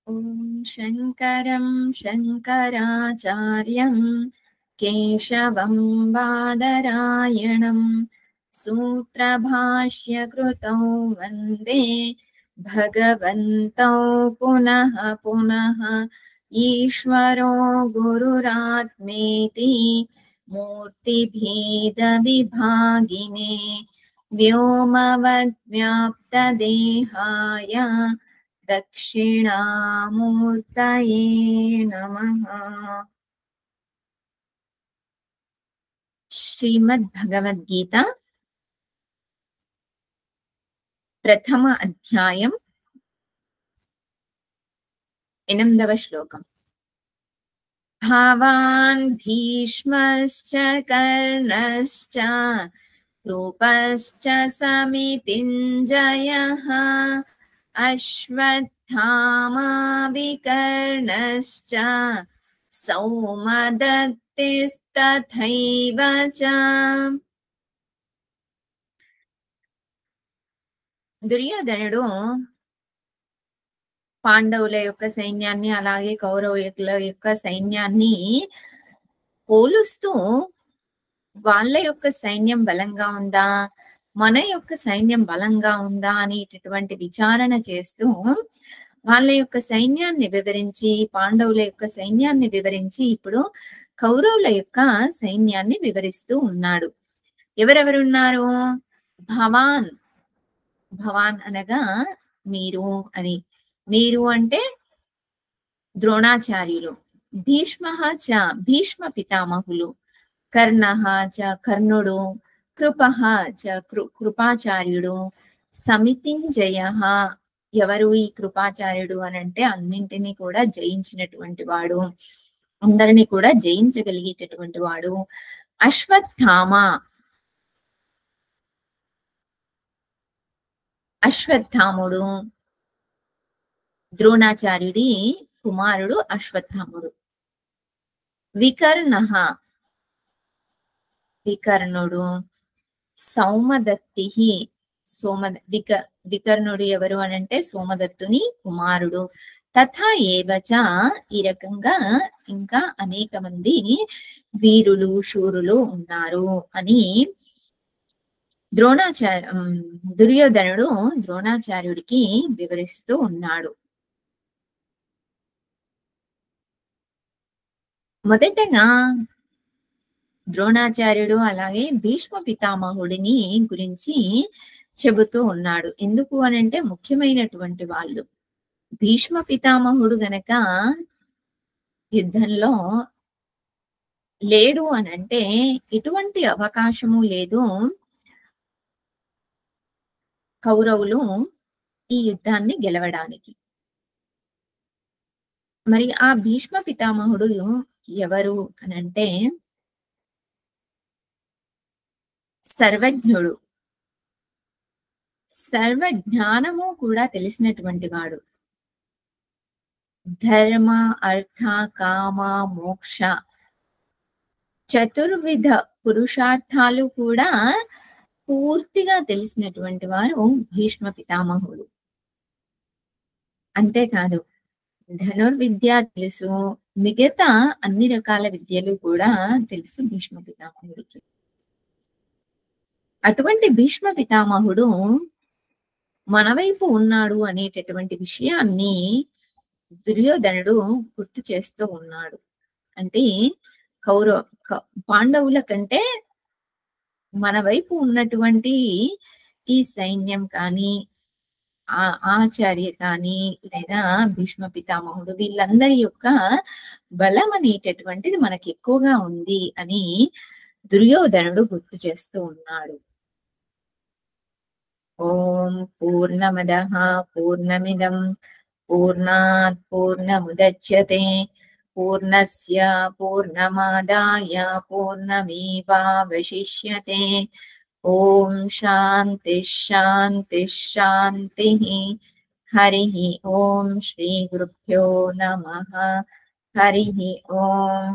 ॐ शङ्करं शङ्कराचार्यं केशवं बादरायणं सूत्रभाष्यकृतौ वन्दे भगवन्तौ पुनः पुनः ईश्वरो गुरुरात्मेति मूर्तिभेदविभागिने व्योमवद्व्याप्तदेहाय दक्षिणामूर्तये नमः। श्रीमद्भगवद्गीता प्रथम अध्यायं 8వ శ్లోకం। भावान् भीष्मश्च कर्णश्च कृपश्च समितिञ्जयः अश्वत्थामा विकर्णश्च सौमदत्तिस्तथैव च। దుర్యోధనుడు పాండవుల యొక్క సైన్యాన్ని అలాగే కౌరవుల యొక్క సైన్యాన్ని పోలుస్తూ వాళ్ళ యొక్క సైన్యం బలంగా ఉందా, మన యొక్క సైన్యం బలంగా ఉందా అనేటటువంటి విచారణ చేస్తూ వాళ్ళ యొక్క సైన్యాన్ని వివరించి, పాండవుల యొక్క సైన్యాన్ని వివరించి ఇప్పుడు కౌరవుల యొక్క సైన్యాన్ని వివరిస్తూ ఉన్నాడు. ఎవరెవరున్నారు? భవాన్, భవాన్ అనగా మీరు అని, మీరు అంటే ద్రోణాచార్యులు, భీష్మః చ భీష్మ పితామహులు, కర్ణః చ కర్ణుడు, కృపః చ కృపాచార్యుడు, సమితింజయః ఎవరు ఈ కృపాచార్యుడు అని అంటే అన్నింటినీ కూడా జయించినటువంటి వాడు, అందరినీ కూడా జయించగలిగేటటువంటి వాడు. అశ్వత్థామ, అశ్వత్థాముడు ద్రోణాచార్యుడి కుమారుడు అశ్వత్థాముడు. వికర్ణః వికర్ణుడు, సౌమదత్తి వికర్ణుడు ఎవరు అనంటే సోమదత్తుని కుమారుడు. తథా ఏవచ ఈ రకంగా ఇంకా అనేక మంది వీరులు శూరులు ఉన్నారు అని దుర్యోధనుడు ద్రోణాచార్యుడికి వివరిస్తూ ఉన్నాడు. మొదటగా ద్రోణాచార్యుడు అలాగే భీష్మ పితామహుడిని గురించి చెబుతూ ఉన్నాడు. ఎందుకు అనంటే ముఖ్యమైనటువంటి వాళ్ళు. భీష్మ పితామహుడు గనక యుద్ధంలో లేడు అనంటే ఎటువంటి అవకాశము లేదు కౌరవులు ఈ యుద్ధాన్ని గెలవడానికి. మరి ఆ భీష్మ పితామహుడు ఎవరు అనంటే సర్వజ్ఞుడు, సర్వజ్ఞానము కూడా తెలిసినటువంటి వాడు. ధర్మ అర్థ కామ మోక్ష చతుర్విధ పురుషార్థాలు కూడా పూర్తిగా తెలిసినటువంటి వారు భీష్మ పితామహుడు. అంతేకాదు ధనుర్విద్య తెలుసు, మిగతా అన్ని రకాల విద్యలు కూడా తెలుసు భీష్మ పితామహుడికి. అటువంటి భీష్మ పితామహుడు మన వైపు ఉన్నాడు అనేటటువంటి విషయాన్ని దుర్యోధనుడు గుర్తు చేస్తూ ఉన్నాడు. అంటే పాండవుల కంటే మన వైపు ఉన్నటువంటి ఈ సైన్యం కానీ ఆచార్య కానీ లేదా భీష్మ పితామహుడు వీళ్ళందరి యొక్క బలం అనేటటువంటిది మనకి ఎక్కువగా ఉంది అని దుర్యోధనుడు గుర్తు చేస్తూ ఉన్నాడు. ఓం పూర్ణమదః పూర్ణమిదం పూర్ణాత్ పూర్ణముదచ్యతే పూర్ణస్య పూర్ణమాదాయ పూర్ణమేవావశిష్యతే. ఓం శాంతి శాంతి శాంతి. హరి ఓం శ్రీ గురుభ్యో నమః. హరి ఓం.